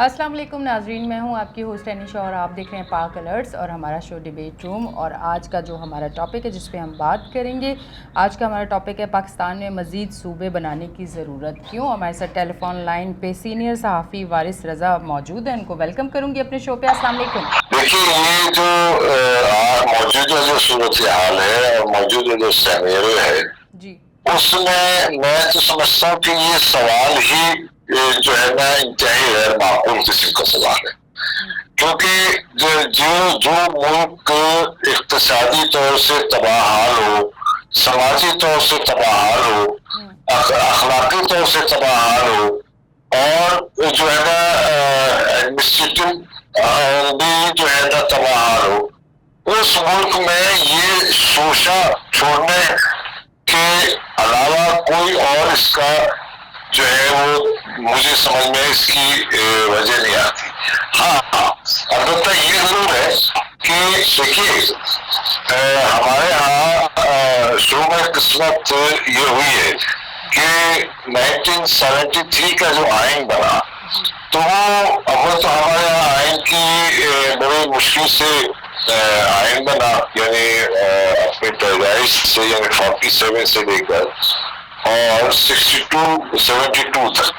السلام علیکم ناظرین، میں ہوں آپ کی ہوسٹ انیشا اور آپ دیکھ رہے ہیں پاک الرٹس اور ہمارا شو ڈیبیٹ روم. اور آج کا جو ہمارا ٹاپک ہے جس پہ ہم بات کریں گے، آج کا ہمارا ٹاپک ہے پاکستان میں مزید صوبے بنانے کی ضرورت کیوں. ہمارے ساتھ ٹیلی فون لائن پہ سینئر صحافی وارث رضا موجود ہیں، ان کو ویلکم کروں گی اپنے شو پہ. السلام علیکم. دیکھیے، یہ جو موجودہ جو صورتحال ہے اور موجودہ جو سینیرو ہے جی اس میں تو سمجھتا ہوں کہ یہ سوال ہی جو ہے نا انتہائی غیر معقول قسم کا سوال ہے، کیونکہ جو ملک اقتصادی طور سے تباہ حال ہو، سماجی طور سے تباہ حال ہو، اخلاقی طور سے تباہ حال ہو، اور جو ہے نا ایڈمنسٹریٹو بھی جو ہے نا تباہ حال ہو، اس ملک میں یہ شوشہ چھوڑنے کے علاوہ کوئی اور اس کا جو ہے وہ مجھے سمجھ میں اس کی وجہ نہیں آتی. ہاں، البتہ یہ ضرور ہے کہ دیکھیے ہمارے ہاں شروع میں قسمت یہ ہوئی ہے کہ 1973 کا جو آئین بنا تو وہ اول تو ہمارے یہاں آئین کی بڑی مشکل سے آئین بنا، یعنی اپنی پیدائش سے یعنی 47 سے لے کر اور 72 تک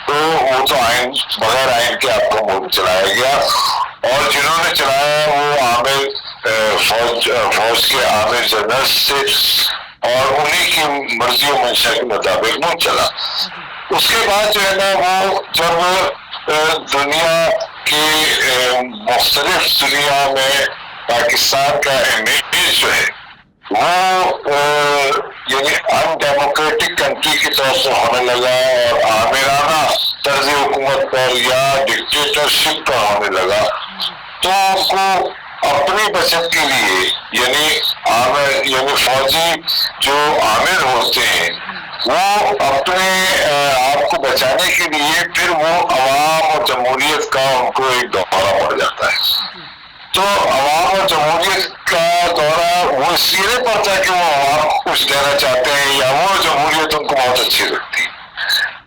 تو وہ تو آئین بغیر آئین کے آپ کا ملک چلایا گیا، اور جنہوں نے چلایا وہ عامر فوج کے عامر جنرل تھے اور انہی کی مرضی و منشا کے مطابق ملک چلا. اس کے بعد جو ہے نا وہ جب دنیا کی مختلف دنیا میں پاکستان کا امیج جو ہے وہ یعنی ان ڈیموکریٹک کنٹری کی طرف سے ہونے لگا اور آمرانہ طرز حکومت پر یا ڈکٹیٹرشپ پر ہونے لگا، تو ان کو اپنی بچت کے لیے یعنی فوجی جو عامر ہوتے ہیں وہ اپنے آپ کو بچانے کے لیے پھر وہ عوام اور جمہوریت کا ان کو ایک دورہ پڑ جاتا ہے. تو عوام اور جمہوریت کا دورہ وہ اس لیے نہیں پڑتا کہ وہ عوام کو کچھ دینا چاہتے ہیں یا وہ جمہوریت ان کو بہت اچھی لگتی ہے،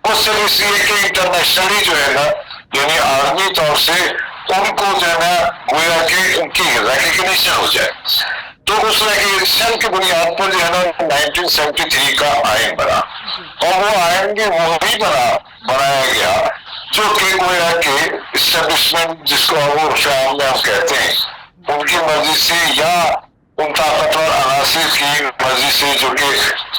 وہ صرف اس لیے کہ انٹرنیشنلی جو ہے نا یعنی عالمی طور سے ان کو جو ہے نا گویا کہ ان کی ریکگنیشن ہو جائے. تو اس ریکگنیشن کی بنیاد پر جو ہے نا 1973 کا آئین بنا، اور وہ آئین بھی وہی بنایا گیا جو کہ گویا کہ اسٹیبلشمنٹ جس کو وہ شام میں ہم کہتے ہیں ان کی مرضی سے یا ان طاقتور عناصر کی مرضی سے جو کہ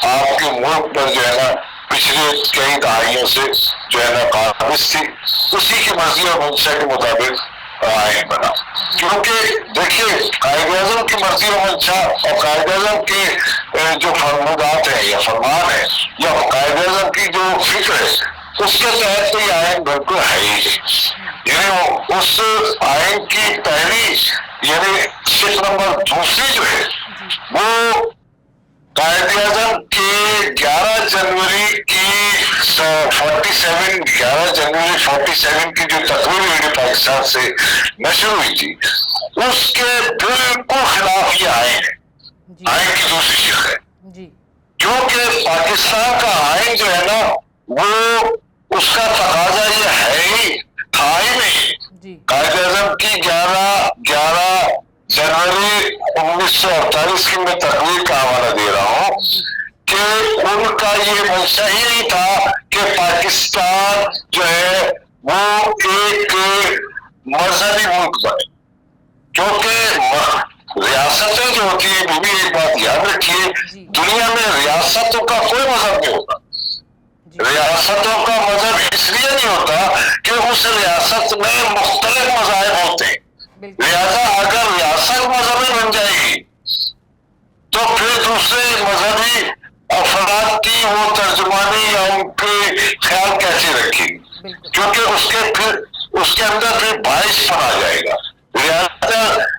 آپ کے ملک پر جو ہے نا پچھلے کئی دہائیوں سے جو ہے نا قابض تھی، اسی کی مرضی اور منشا کے مطابق آئین بنا. کیونکہ دیکھیے قائد اعظم کی مرضی اور منشا اور قائد اعظم کے جو فرمودات ہیں یا فرمان ہے یا قائد اعظم کی جو فکر ہے اس کے تحت تو یہ آئین بالکل ہے ہی. یعنی اس آئین کی پہلی یعنی شک نمبر 2 جو ہے وہ قائد اعظم کے 11 جنوری کی 47 کی جو تقریر ہوئی پاکستان سے نشر ہوئی تھی اس کے بالکل خلاف یہ آئین ہے. آئین کی دوسری شق ہے کیونکہ پاکستان کا آئین جو ہے نا وہ اس کا تقاضا یہ ہے ہی تھا ہی نہیں. قائد اعظم کی 11 جنوری 1948 کی میں تقریر کا حوالہ دے رہا ہوں کہ ان کا یہ منشا ہی نہیں تھا کہ پاکستان جو ہے وہ ایک مذہبی ملک بنے، کیونکہ ریاستیں جو ہوتی ہیں وہ بھی ایک بات یاد رکھیے، دنیا میں ریاستوں کا کوئی مذہب نہیں ہوتا. ریاستوں کا مذہب اس لیے نہیں ہوتا کہ اس ریاست میں مختلف مذاہب ہوتے ہیں، لہذا اگر ریاست مذہبی بن جائے گی تو پھر دوسرے مذہبی افراد کی وہ ترجمانی یا ان کے خیال کیسے رکھے گی، کیونکہ اس کے اندر پھر باعث پن آ جائے گا.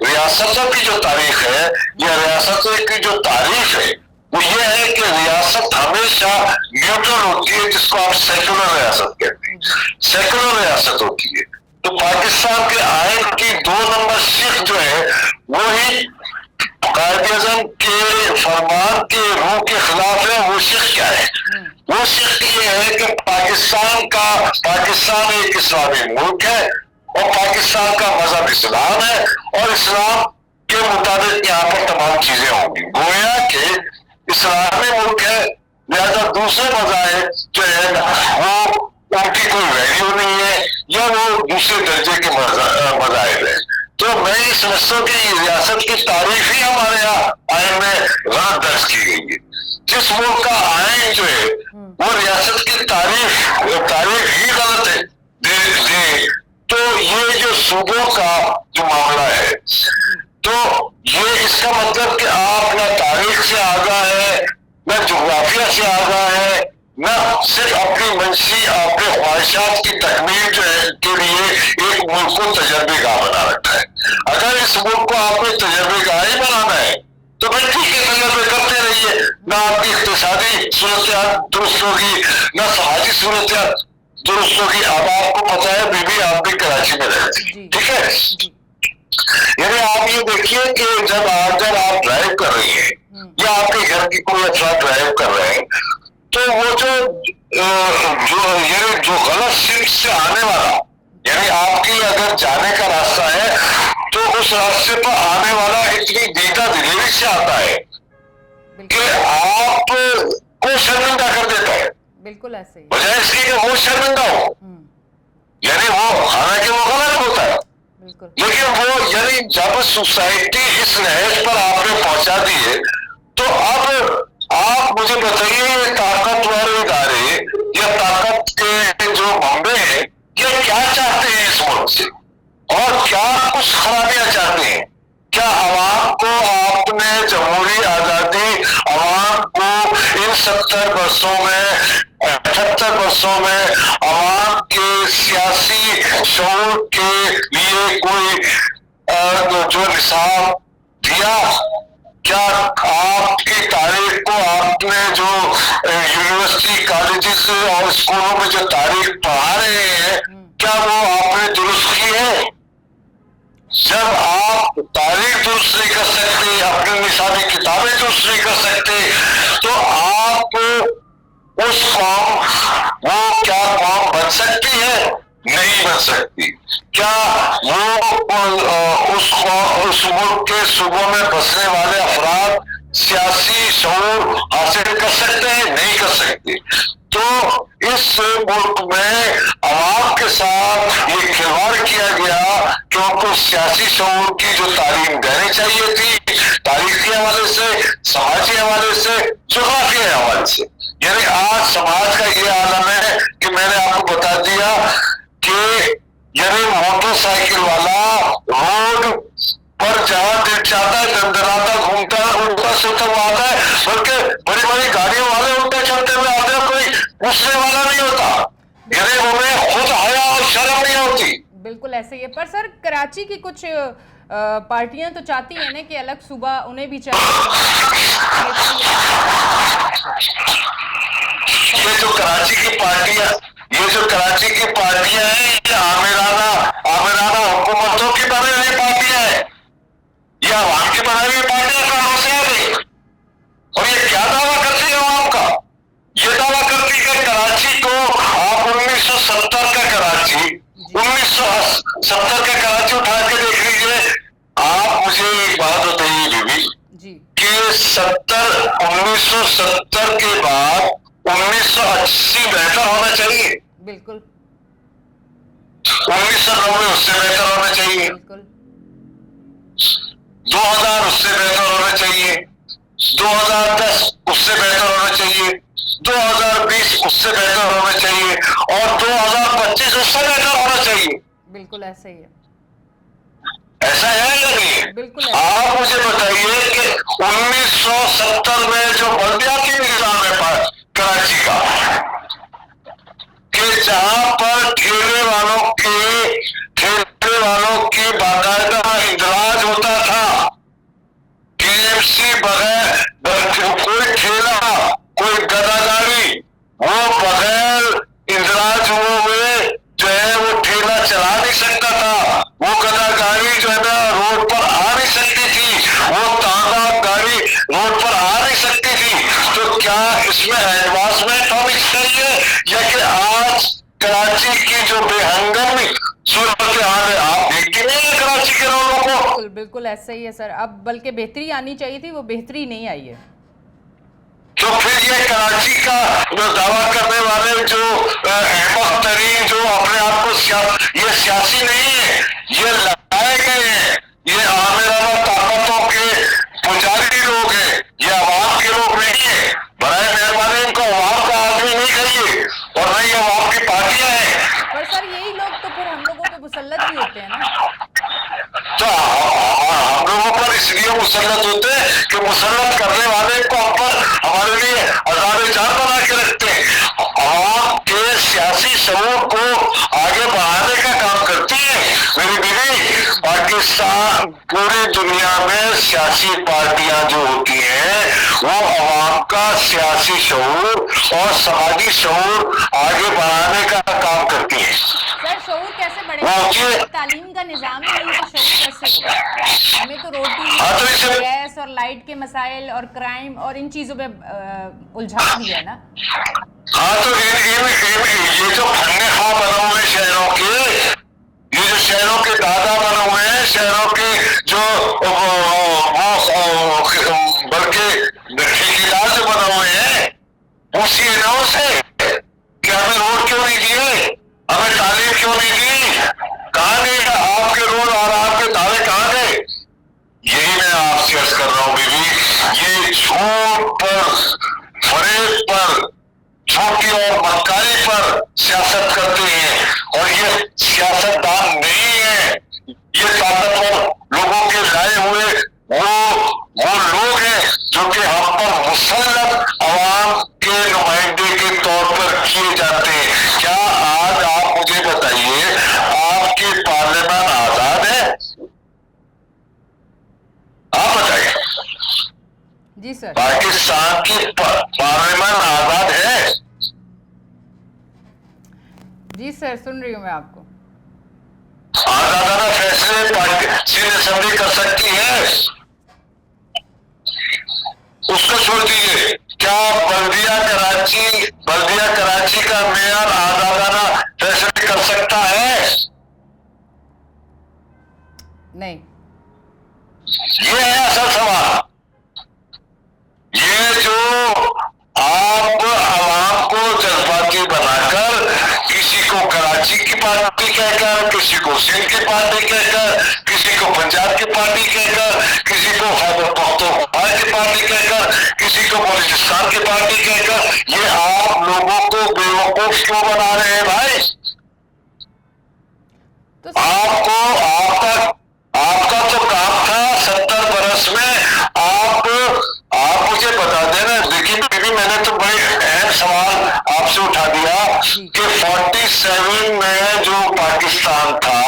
ریاستوں کی جو تاریخ ہے یا ریاستوں کی جو تعریف ہے وہ یہ ہے کہ ریاست ہمیشہ نیوٹرل ہوتی ہے، جس کو آپ سیکولر ریاست کہتے ہیں، سیکولر ریاست ہوتی ہے. تو پاکستان کے آئین کی 2 نمبر شق جو ہے وہی قائد اعظم کے فرمان کے روح کے خلاف ہے. وہ شق کیا ہے وہ شک یہ ہے کہ پاکستان ایک اسلامی ملک ہے اور پاکستان کا مذہب اسلام ہے اور اسلام کے مطابق یہاں پر تمام چیزیں ہوں گی. گویا کہ اسلامی ملک ہے لہذا دوسرے مذاہب جو ہے وہ ان کی کوئی ویلیو نہیں ہے یا وہ دوسرے درجے کے مذاہب ہیں. تو میں یہ سمجھتا ہوں کہ یہ ریاست کی تعریف ہی ہمارے یہاں آئین میں غلط درج کی گئی ہے. جس ملک کا آئین جو ہے وہ ریاست کی تعریف ہی غلط ہے دے. تو یہ جو صوبوں کا جو معاملہ ہے تو یہ اس کا مطلب کہ آپ نہ تاریخ سے آگاہ ہے نہ جغرافیہ سے آگاہ ہے نہ صرف اپنی منشی اپنے خواہشات کی تکمیل جو ہے کے لیے ایک ملک کو تجربے گاہ بنا رکھا ہے. اگر اس ملک کو آپ نے تجربے گاہ ہی بنانا ہے تو پھر ٹھیک ہے تجربے کرتے رہیے. نہ آپ کی اقتصادی صورتحال درست ہوگی نہ سماجی صورتحال درست ہوگی. اب آپ کو پتا ہے بی آپ بھی کراچی میں رہتی ٹھیک ہے. یعنی آپ یہ دیکھیے کہ جب آپ ڈرائیو کر رہی ہیں یا آپ کے گھر کی کوئی افراد ڈرائیو کر رہے ہیں تو وہ جو غلط سمت سے آنے والا یعنی آپ کی اگر جانے کا راستہ ہے تو اس راستے پر آنے والا اتنی دیدہ دلیری سے آتا ہے کہ آپ کو شرمندہ کر دیتا ہے. بالکل ایسے ہی وجہ اس کی کہ وہ شرمندہ ہو یعنی وہ حالانکہ وہ غلط ہوتا ہے لیکن وہ یعنی جب سوسائٹی اس نہج پر آپ نے پہنچا دی ہے تو اب آپ مجھے بتائیے یہ طاقتور ادارے یا طاقت کے جو منبع ہیں یہ کیا چاہتے ہیں اس ملک سے اور کیا کچھ خرابیاں چاہتے ہیں. کیا عوام کو آپ نے جمہوری آزادی عوام کو ان 70 برسوں میں 78 برسوں میں عوام کے سیاسی شعور کے لیے کوئی جو نصاب دیا؟ کیا آپ کی تاریخ کو آپ نے جو یونیورسٹی کالجز اور اسکولوں میں جو تاریخ پڑھا رہے ہیں کیا وہ آپ نے درست کی ہے؟ جب آپ تاریخ درست نہیں کر سکتے اپنی نصابی کتابیں درست نہیں کر سکتے تو آپ اس قوم وہ کیا قوم بن سکتی ہے؟ نہیں بن سکتی. کیا وہ اس ملک کے صوبوں میں بسنے والے افراد سیاسی شعور حاصل کر سکتے ہیں؟ نہیں کر سکتے. تو اس ملک میں عوام کے ساتھ یہ کھلواڑ کیا گیا کہ ان کو سیاسی شعور کی جو تعلیم دینی چاہیے تھی تاریخی حوالے سے سماجی حوالے سے جغرافیائی حوالے سے. یعنی آج سماج کا یہ عالم ہے کہ میں نے آپ کو بتا دیا کہ یعنی موٹر سائیکل والا روڈ پر جہاں دل چاہتا ہے دندراتا گھومتا ہے الٹا سلٹا آتا ہے بلکہ بڑی بڑی گاڑیوں والے الٹے چلتے ہوئے آتے ہیں کوئی پوچھنے والا نہیں ہوتا یعنی انہیں خود حیا اور شرم نہیں ہوتی. بالکل ایسے ہی ہے. پر سر کراچی کی کچھ پارٹیاں تو چاہتی ہیں نا کہ الگ صوبہ انہیں بھی چاہیے. یہ جو کراچی کی پارٹیاں ہیں یہ آمرانہ حکومتوں کی بنی ہوئی پارٹیاں ہیں یہ عوام کی بنائی ہوئی پارٹیاں کہاں سے آ گئی اور یہ کیا دعویٰ کرتی ہے عوام کا؟ یہ دعویٰ کرتی کہ کراچی کو آپ 1970 کا کراچی 1970 کا کراچی اٹھا کے دیکھ لیجیے. آپ مجھے ایک بات بتائیے بیوی کہ 1970 کے بعد 1980 بہتر ہونا چاہیے. بالکل. 1990 اس سے بہتر ہونا چاہیے. 2000 اس سے بہتر ہونا چاہیے. 2010 اس سے بہتر ہونا چاہیے. 2020 اس سے بہتر ہونا چاہیے اور 2025 اس سے بہتر ہونا چاہیے. بالکل ایسا ہی ہے. ایسا ہے یا نہیں؟ بالکل. آپ مجھے بتائیے کہ 1970 میں جو بلدیاتی نظام ہے کراچی کا کہ جہاں پر ٹھیلے والوں کی باقاعدہ اندراج ہوتا تھا KMC بغیر کوئی ٹھیلا کوئی گدا گاڑی وہ بغیر اندراج ہوئے جو ہے وہ ٹھیلا چلا نہیں سکتا تھا. وہ گدا گاڑی جو ہے نا روڈ پر آ نہیں سکتی تھی. وہ تانگا گاڑی روڈ پر آ نہیں سکتی تھی. تو کیا اس میں ایڈوانسمنٹ ہونی چاہیے یا کہ آج کراچی کی جو بے ہنگمی صورتحال ہے آپ دیکھتے نہیں ہیں کراچی کے لوگوں کو؟ بالکل بالکل ایسا ہی ہے سر. اب بلکہ بہتری آنی چاہیے تھی, وہ بہتری نہیں آئی ہے. تو پھر یہ کراچی کا دعویٰ کرنے والے جو احمق ترین جو اپنے آپ کو یہ سیاسی نہیں ہے, یہ لائے گئے ہیں, یہ عامرانہ طاقتوں کے پجاری لوگ ہیں, یہ عوام کے لوگ نہیں ہیں. برائے مہربانی ان کو عوام کا آدمی نہیں کہیے اور نہ یہ عوام کی پارٹیاں ہیں. پر سر یہی لوگ تو پھر ہم لوگوں پہ مسلط بھی ہوتے ہیں نا. تو ہم لوگوں پر اس لیے مسلط ہوتے ہیں کہ مسلط کرنے والے کو ہم پر ہمارے لیے عذاب جان بنا کے رکھتے ہیں. عوام کے سیاسی شعور کو آگے بڑھانے کا کام کرتی ہے میری بیوی. پاکستان پوری دنیا میں سیاسی پارٹیاں جو ہوتی ہیں وہ عوام کا سیاسی شعور اور سماجی شعور آگے بڑھانے کا کام کرتی ہیں. سر شعور کیسے بڑھے گا؟ تعلیم کا نظام ہی نہیں تو شعور کیسے ہوگا؟ ہمیں تو روٹی, گیس اور لائٹ کے مسائل اور کرائم اور ان چیزوں پہ الجھان بھی ہے نا. ہاں تو یہ جو پھنے خواہ بنے ہوئے شہروں کے, یہ جو شہروں کے دادا بنے ہوئے ہیں, شہروں کے جو بلکہ ٹھیکیدار جو بنے ہوئے ہیں, اسی انہوں سے کہ ہمیں روڈ کیوں نہیں دیے, ہمیں تعلیم کیوں نہیں دی, کہاں گئے آپ کے روڈ اور آپ کے دعوے کہاں گئے؟ یہی میں آپ سے عرض کر رہا ہوں بیوی, یہ جھوٹ پر, فریب پر, جھوٹی اور مکاری پر سیاست کرتے ہیں اور یہ سیاست دان نہیں ہے, یہ طاقتور لوگوں کے لائے ہوئے وہ لوگ ہیں جو کہ ہم پر مسلط عوام کے نمائندے کے طور پر کیے جاتے ہیں. کیا آج آپ مجھے بتائیے آپ کی پارلیمان آزاد ہے؟ آپ بتائیے. جی سر. پاکستان کی پارلیمان آزاد ہے؟ جی سر سن رہی ہوں میں آپ کو. آزادانہ فیصلے سندھ اسمبلی کر سکتی ہے؟ اس کو چھوڑ دیجیے. کیا بلدیہ کراچی کا میئر آزادانہ فیصلے کر سکتا ہے؟ نہیں. یہ ہے اصل سوال. یہ جو آپ عوام کو جذباتی بنا کر کسی کو کراچی کی پارٹی کہہ کر, کسی کو سندھ کی پارٹی کہہ کر, کسی کو پنجاب کی پارٹی کہہ کر, کسی کو خیبر پختونخوا کی پارٹی کہہ کر, کسی کو بلوچستان کی پارٹی کہہ کر, یہ آپ لوگوں کو بیوقوف کیوں بنا رہے ہیں بھائی؟ آپ کا تو کام تھا 70 برس میں. آپ مجھے بتا دینا. دیکھیے بیوی, میں نے تو بڑے اہم سوال آپ سے اٹھا دیا کہ 47 میں جو پاکستان تھا,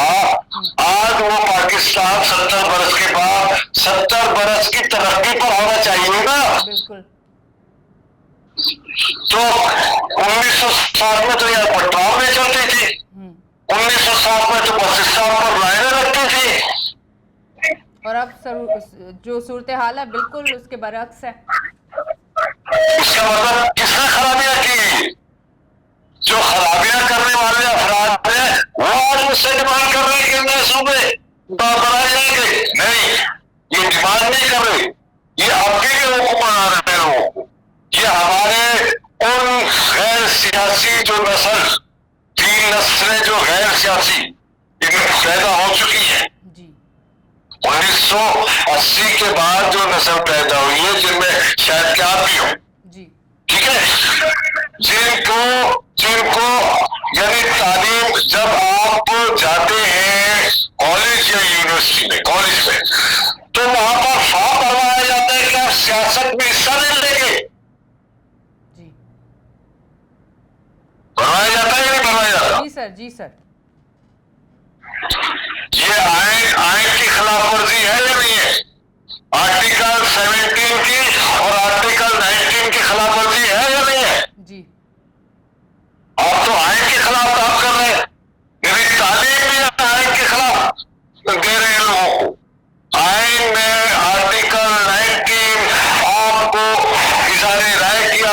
آج وہ پاکستان 70 برس کے بعد 70 برس کی ترقی پر ہونا چاہیے نا. بالکل. تو 1960 میں تو یہ پٹرول میں چلتی تھی, 1960 میں تو پاکستان پر لائنیں لگتی تھی, اور اب جو صورتحال ہے بالکل اس کے برعکس ہے. اس کا مطلب کس نے خرابیاں کی؟ جو خرابیاں کرنے والے افراد ہیں وہ آج مجھ سے ڈیمانڈ کر رہے ہیں کہ نئے صوبے بنائے جائیں گے. نہیں, یہ ڈیمانڈ نہیں کر رہے, یہ اپنے لوگوں کو بنا رہے ہیں. لوگوں کو یہ ہمارے ان غیر سیاسی جو نسل, 3 نسلیں جو غیر سیاسی ان میں پیدا ہو چکی ہیں, 1980 کے بعد جو نسل پیدا ہوئی ہے, جن میں شاید کیا بھی ہو, ٹھیک ہے, جن کو یعنی تعلیم جب آپ جاتے ہیں کالج یا یونیورسٹی میں, کالج میں, تو وہاں پر فارم بھروایا جاتا ہے کہ آپ سیاست میں حصہ نہیں لیں گے. بھروایا جاتا ہے یا نہیں بھروایا جاتا؟ جی سر. جی سر. یہ آئین کی خلاف ورزی ہے یا نہیں ہے؟ آرٹیکل 17 کی اور آرٹیکل 19 کی خلاف ورزی ہے یا نہیں ہے؟ جی. آپ تو آئین کے خلاف کام کر رہے ہیں, یعنی تعلیم بھی آئین کے خلاف دے رہے ہیں لوگوں کو. آئین میں آرٹیکل 19 آپ کو اظہار رائے کی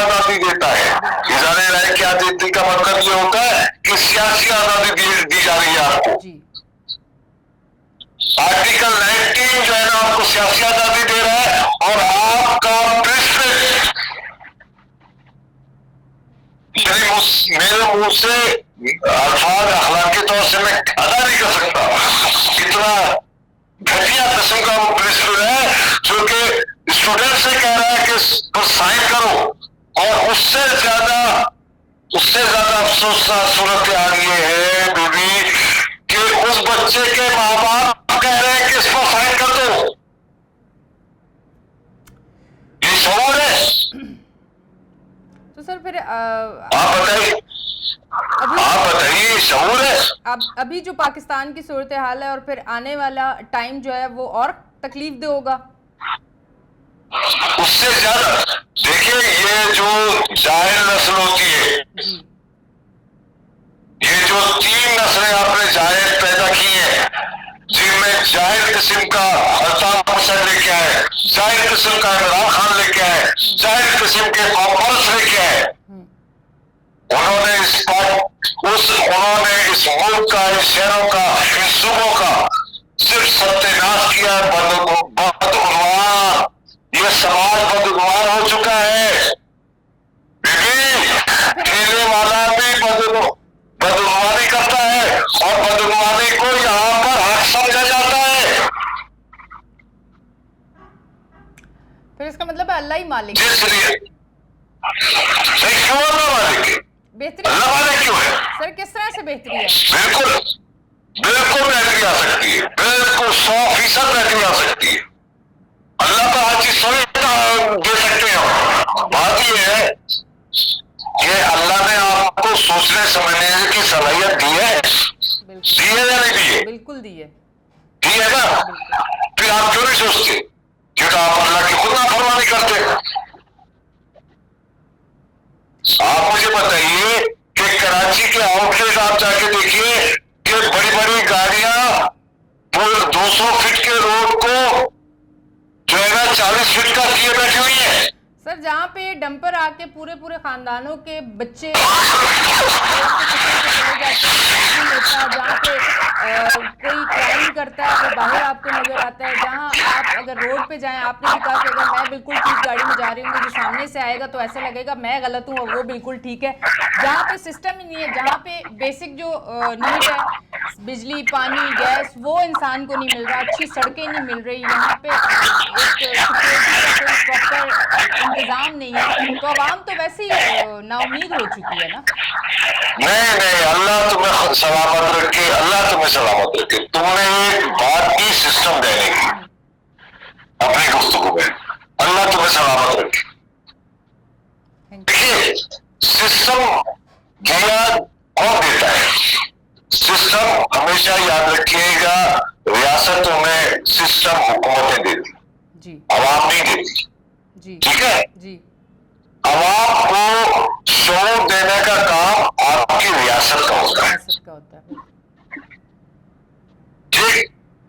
اظہار رائے کی آزادی کا مطلب یہ ہوتا ہے کہ سیاسی آزادی دی جا رہی ہے آپ کو. جی آرٹیکل 19 جو ہے نا آپ کو سیاسی آزادی دے رہا ہے اور آپ کا میرے منہ سے الفاظ اخلاقی طور سے میں ادا نہیں کر سکتا. اتنا گھٹیا قسم کا وہ پرنسپل ہے جو کہ اسٹوڈنٹ سے کہہ رہا ہے کہ اس پر سائن کرو, اور اس سے زیادہ افسوسناک صورت حال یہ ہے بیوی کہ اس بچے کے ماں باپ کہہ رہے ہیں کہ اس پر سائن کر دو. یہ شعور ہے. تو سر پھر آپ بتائیے شعور ہے. ابھی جو پاکستان کی صورتحال ہے اور پھر آنے والا ٹائم جو ہے وہ اور تکلیف دہ ہوگا. اس سے زیادہ دیکھیے, یہ جو جاہل نسل ہوتی ہے, یہ جو 3 نسلیں آپ نے جاہل پیدا کی ہیں, جن میں جاہل قسم کا الطاف حسین لے کے آئے, جاہل قسم کا عمران خان لے کے آئے, جاہل قسم کے کامرس لے کے آئے, انہوں نے اس ملک کا, اس شہروں کا, ان صوبوں کا صرف ستیہ کیا. بدعنوان, یہ سماج بدعنوان ہو چکا ہے. ٹھیلے والا بھی بدعنوانی کرتا ہے اور بدعنوانی کو یہاں پر حق سمجھا جاتا ہے. پھر اس کا مطلب ہے اللہ ہی مالک ہے. جس لیے کیوں اللہ مالک ہے؟ بہتری اللہ مالک کیوں ہے؟ سر کس طرح سے بہتری ہے؟ بالکل بہتری آ سکتی ہے, بالکل 100% بہتری آ سکتی ہے. اللہ کا ہر چیز دے سکتے ہیں. بات یہ ہے کہ اللہ نے آپ کو سوچنے سمجھنے کی صلاحیت دی ہے یا نہیں دی ہے؟ بالکل دی ہے. دی ہے نا. پھر آپ کیوں نہیں سوچتے؟ کیونکہ آپ اللہ کی خود نافرمانی کرتے. آپ مجھے بتائیے کہ کراچی کے آؤٹ لیٹ آپ جا کے دیکھیے کہ بڑی بڑی گاڑیاں 200 فٹ کے روڈ کو جو ہے نا 40 فٹ کا کیے بیٹھی ہوئی ہیں. سر جہاں پہ ڈمپر آ کے پورے خاندانوں کے بچے جہاں پہ کوئی کرائم کرتا ہے وہ باہر آپ کو نظر آتا ہے. جہاں آپ اگر روڈ پہ جائیں, آپ نے بھی کہا کہ اگر میں بالکل ٹھیک گاڑی میں جا رہی ہوں, جو سامنے سے آئے گا تو ایسا لگے گا میں غلط ہوں اور وہ بالکل ٹھیک ہے. جہاں پہ سسٹم ہی نہیں ہے, جہاں پہ بیسک جو نیڈ ہے, بجلی, پانی, گیس, وہ انسان کو نہیں مل رہا, اچھی سڑکیں نہیں مل رہی, یہاں پہ ایک سیکورٹی کا کوئی پراپر انتظام نہیں ہے, تو عوام تو ویسے ہی نا امید ہو چکی ہے نا. نہیں, اللہ تمہیں سلامت رکھے, اللہ تمہیں سلامت رکھے. تم نے ایک بات کی سسٹم دینے کی اپنی گفتگو میں, اللہ تمہیں سلامت رکھے. دیکھیے سسٹم دیا کون دیتا ہے؟ سسٹم ہمیشہ یاد رکھیے گا, ریاستوں میں سسٹم حکومتیں دیتی, عوام نہیں دیتی. ٹھیک ہے, عوام کو شعور دینے کا کام آپ کی ریاست کا ہوتا ہے. ٹھیک,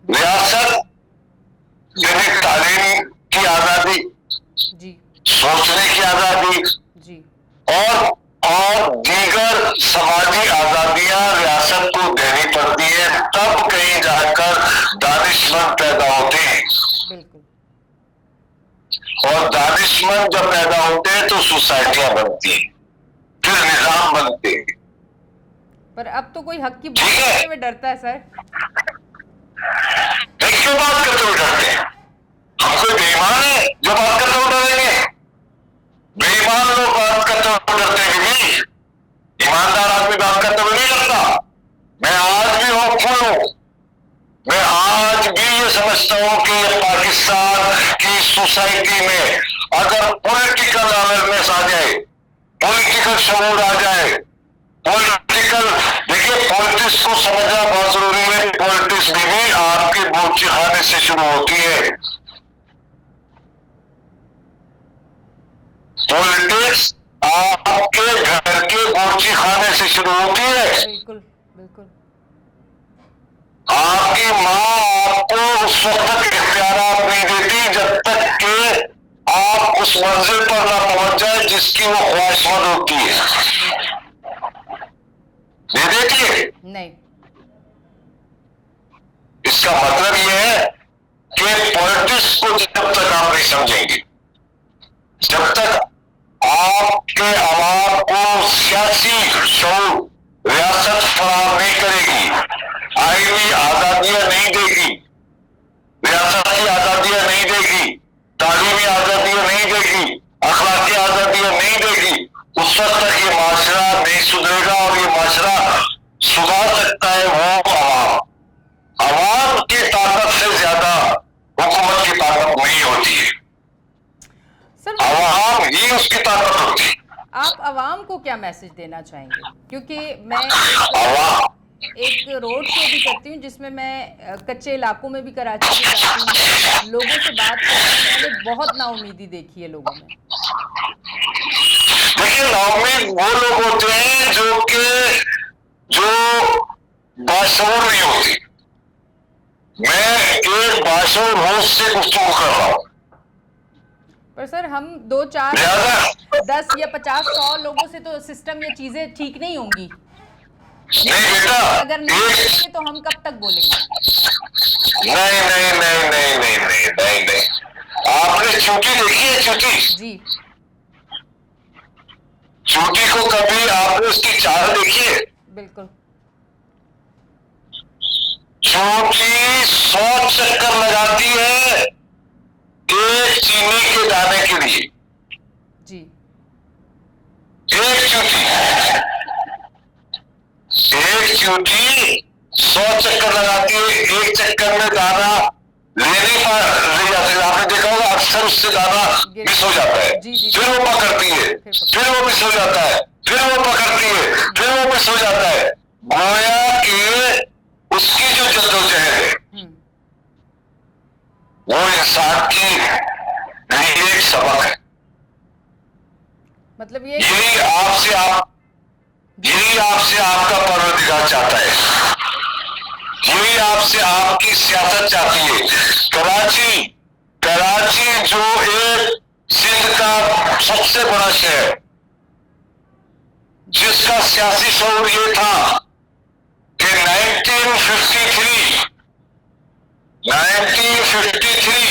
ریاست یعنی تعلیم کی آزادی, سوچنے کی آزادی اور دیگر سماجی آزادیاں ریاست کو دینی پڑتی ہیں, تب کہیں جا کر دانشمند پیدا ہوتے ہیں. اور دانشمند جب پیدا ہوتے ہیں تو سوسائٹیاں بنتی ہیں, پھر نظام بنتے ہیں. پر اب تو کوئی حق کی بات کرتے ہوئے ڈرتا ہے سر. کیوں بات کرتے ہوئے ڈرتے ہیں؟ ہم کوئی بے ایمان ہے جو بات کرتے ہوئے ڈریں گے؟ بے ایمان لوگ بات کرتے ہوئے ڈرتے ہیں بھی, ایماندار آدمی بات کرتے ہوئے نہیں ڈرتا. میں آج بھی ہوپ فل ہوں, میں آج بھی یہ سمجھتا ہوں کہ پاکستان کی سوسائٹی میں اگر پولیٹیکل اویئرنیس آ جائے, پولیٹیکل شعور آ جائے, پولیٹیکل, دیکھیے پالیٹکس کو سمجھنا بہت ضروری ہے. پالیٹکس بھی آپ کے بورچی خانے سے شروع ہوتی ہے. پالیٹکس آپ کے گھر کے بورچی خانے سے شروع ہوتی ہے. بالکل بالکل. آپ کی ماں آپ کو اس وقت تک اختیارات نہیں دیتی جب تک کہ آپ اس منزل پر نہ پہنچ جائے جس کی وہ خواہشمند ہوتی ہے. نہیں دیتی ہے. نہیں. اس کا مطلب یہ ہے کہ پولیٹکس کو جب تک آپ نہیں سمجھیں گے، جب تک آپ کے عوام کو سیاسی شعور ریاست فراہم نہیں کرے گی، آئینی آزادیاں نہیں دے گی، ریاستی آزادیاں نہیں دے گی، تعلیمی آزادیاں نہیں دے گی، اخلاقی آزادیاں نہیں دے گی، اس وقت تک یہ معاشرہ نہیں سدھرے گا. اور یہ معاشرہ سدھار سکتا ہے وہ عوام. عوام کی طاقت سے زیادہ حکومت کی طاقت نہیں ہوتی ہے. عوام ہی اس کی طاقت ہوتی ہے. آپ عوام کو کیا میسج دینا چاہیں گے؟ کیونکہ میں ایک روڈ شو بھی کرتی ہوں جس میں کچے علاقوں میں بھی کراچی کے جاتی ہوں، لوگوں سے بات کرتی ہوں، میں نے بہت نا امیدی دیکھی ہے لوگوں میں. دیکھیے، نا امید وہ لوگ ہوتے ہیں جو باشعور نہیں ہوتی. میں ایک باشعور ہوش سے گفتگو کر رہا ہوں. پر سر ہم 2 4 10 یا 50 100 لوگوں سے تو سسٹم یہ چیزیں ٹھیک نہیں ہوں گی. نہیں بیٹا، اگر نہیں بولیں گے تو ہم کب تک بولیں گے؟ نہیں نہیں نہیں نہیں نہیں نہیں نہیں نہیں. آپ نے چونٹی دیکھی ہے؟ چونٹی جی. چونٹی کو کبھی آپ نے اس کی چال دیکھی ہے؟ بالکل. چونٹی 100 چکر لگاتی ہے ایک چینی کے دانے کے لیے. جی. ایک چونٹی 100 چکر لگاتی ہے، ایک چکر میں دانا لے جاتی ہے. آپ نے دیکھا ہوگا اکثر اس سے دانا مس ہو جاتا ہے، پھر وہ پکڑتی ہے، پھر وہ مس ہو جاتا ہے، پھر وہ پکڑتی ہے، پھر وہ مس ہو جاتا ہے. گویا کہ اس کی جو جدوجہد ہے وہ انسان کی لیے ایک سبق ہے. مطلب یہی آپ سے آپ کا پروردگار چاہتا ہے، یہی آپ سے آپ کی سیاست چاہتی ہے. کراچی جو ایک سندھ کا سب سے بڑا شہر، جس کا سیاسی شعور یہ تھا کہ 1953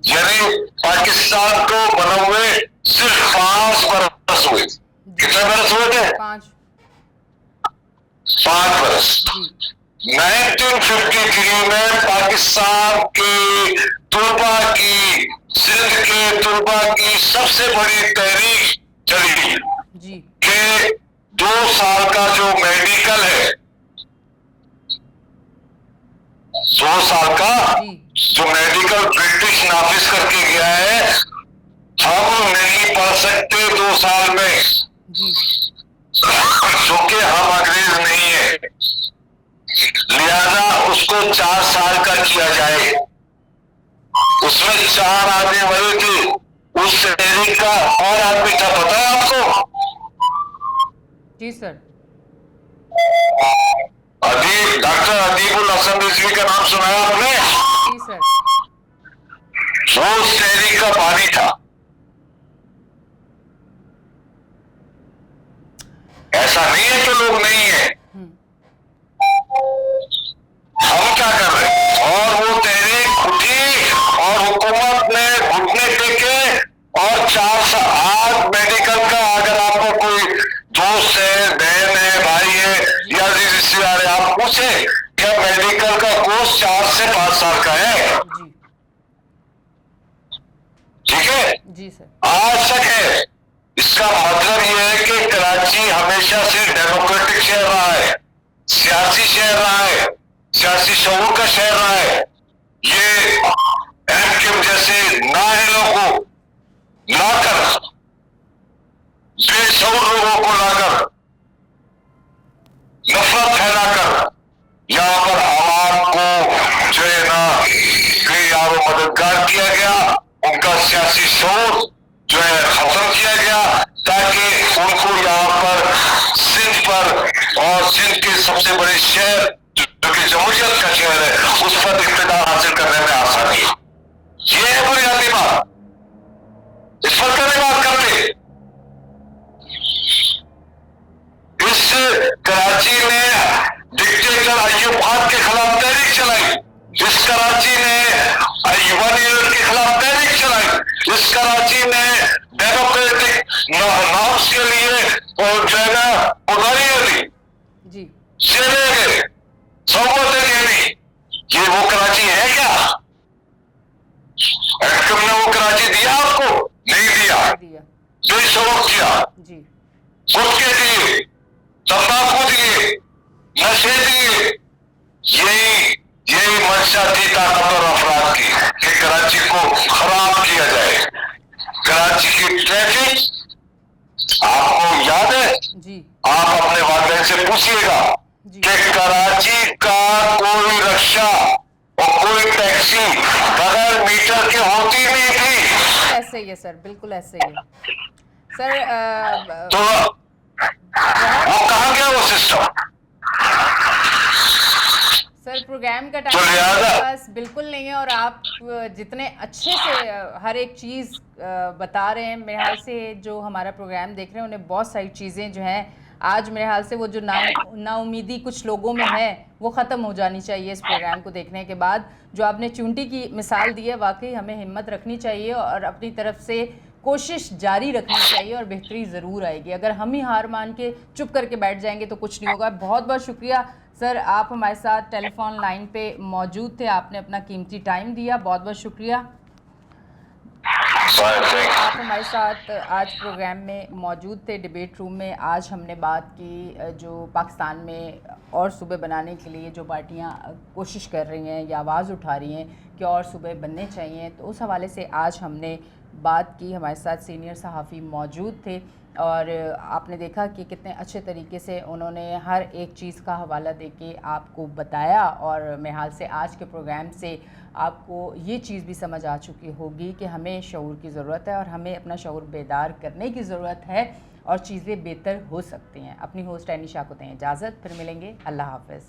یعنی پاکستان کو بنے ہوئے صرف 5 برس ہوئے. کتنے برس ہوئے تھے؟ 5 برس. 1953 میں پاکستان کی طلبا کی، سندھ کے طلبا کی سب سے بڑی تحریک چلی جی کہ 2 سال کا جو میڈیکل ہے، 2 سال کا جو میڈیکل برٹش نافذ کر کے گیا ہے، ہم نہیں پڑھ سکتے 2 سال میں کیونکہ ہم انگریز نہیں ہیں، لہذا اس کو 4 سال کا کیا جائے. اس میں 4 آدمی مرے تھے. اس تحریک کا اور آدمی تھا، پتا ہے آپ کو؟ جی سر. ڈاکٹر ادیب الحسن رضوی کا نام سنا ہے آپ نے؟ جی سر. وہ اس تحریک کا بانی تھا. ایسا نہیں ہے کہ لوگ نہیں ہیں. ہم کیا کر رہے ہیں؟ اور وہ تحریک اٹھی اور حکومت نے گھٹنے ٹیکے اور 4 سال. آج میڈیکل کا اگر آپ کو کوئی دوست ہے، بہن ہے، بھائی ہے یا رشتے دار ہے، آپ پوچھیں کیا میڈیکل کا کورس 4 سے 5 سال کا ہے؟ ٹھیک ہے؟ جی سر. آج تک ہے. اس کا مطلب یہ ہے کہ کراچی ہمیشہ سے ڈیموکریٹک شہر رہا ہے، سیاسی شہر رہا ہے، سیاسی شعور کا شہر رہا ہے. یہ ایم کیو جیسے نااہلوں کو لا کر، بے شعور لوگوں کو لا کر، نفرت پھیلا کر یہاں پر عوام کو جو ہے نا یار مددگار کیا گیا. ان کا سیاسی شعور جو ہے ختم کیا گیا تاکہ ان کو یہاں پر سندھ پر اور سندھ کے سب سے بڑے شہر جو کہ جمہوریت کا شہر ہے اس پر اقتدار حاصل کرنے میں آسانی ہے. یہ ہے بنیادی بات. کراچی نے ڈکٹیٹر ایوب خان کے خلاف تحریک چلائی، جس کراچی نے ایوب کے خلاف تحریک چلائی، جس کراچی نے ڈیموکریٹک نارمس کے لیے اور جو ہے نا اداریاں دی، جی چلے گئے، صحبتیں گہری، یہ وہ کراچی ہے کیا؟ ایٹکم نے وہ کراچی دیا آپ کو؟ نہیں دیا، بے شعور کیا، جی گٹکے دیے، تمباکو دیے، نشے دیے، یہی منشا تھی طاقتور افراد کی کہ کراچی کو خراب کیا جائے۔ کراچی کی ٹریفک آپ کو یاد ہے؟ جی آپ اپنے والدین سے پوچھئے گا کہ کراچی کا کوئی رکشہ اور کوئی ٹیکسی بغیر میٹر کے ہوتی نہیں تھی۔ ایسے ہی ہے سر، بالکل ایسے ہی ہے سر۔ تو وہ کہاں گیا وہ سسٹم؟ سر پروگرام کا ٹائم میرے پاس بالکل نہیں ہے، اور آپ جتنے اچھے سے ہر ایک چیز بتا رہے ہیں، میرے حال سے جو ہمارا پروگرام دیکھ رہے ہیں انہیں بہت ساری چیزیں جو ہیں آج میرے حال سے وہ جو نا امیدی کچھ لوگوں میں ہے وہ ختم ہو جانی چاہیے اس پروگرام کو دیکھنے کے بعد۔ جو آپ نے چونٹی کی مثال دی ہے، واقعی ہمیں ہمت رکھنی چاہیے اور اپنی طرف سے کوشش جاری رکھنی چاہیے، اور بہتری ضرور آئے گی۔ اگر ہم ہی ہار مان کے چپ کر کے بیٹھ جائیں گے تو کچھ نہیں ہوگا۔ بہت بہت شکریہ سر، آپ ہمارے ساتھ ٹیلی فون لائن پہ موجود تھے، آپ نے اپنا قیمتی ٹائم دیا، بہت بہت شکریہ۔ آپ ہمارے ساتھ آج پروگرام میں موجود تھے ڈیبیٹ روم میں۔ آج ہم نے بات کی جو پاکستان میں اور صوبے بنانے کے لیے جو پارٹیاں کوشش کر رہی ہیں یا آواز اٹھا رہی ہیں کہ اور صوبے بننے چاہیے، تو اس حوالے سے آج ہم نے بات کی۔ ہمارے ساتھ سینئر صحافی موجود تھے اور آپ نے دیکھا کہ کتنے اچھے طریقے سے انہوں نے ہر ایک چیز کا حوالہ دے کے آپ کو بتایا، اور میرے حال سے آج کے پروگرام سے آپ کو یہ چیز بھی سمجھ آ چکی ہوگی کہ ہمیں شعور کی ضرورت ہے اور ہمیں اپنا شعور بیدار کرنے کی ضرورت ہے، اور چیزیں بہتر ہو سکتی ہیں۔ اپنی ہوسٹ اینی شاہ کو دیں اجازت، پھر ملیں گے، اللہ حافظ۔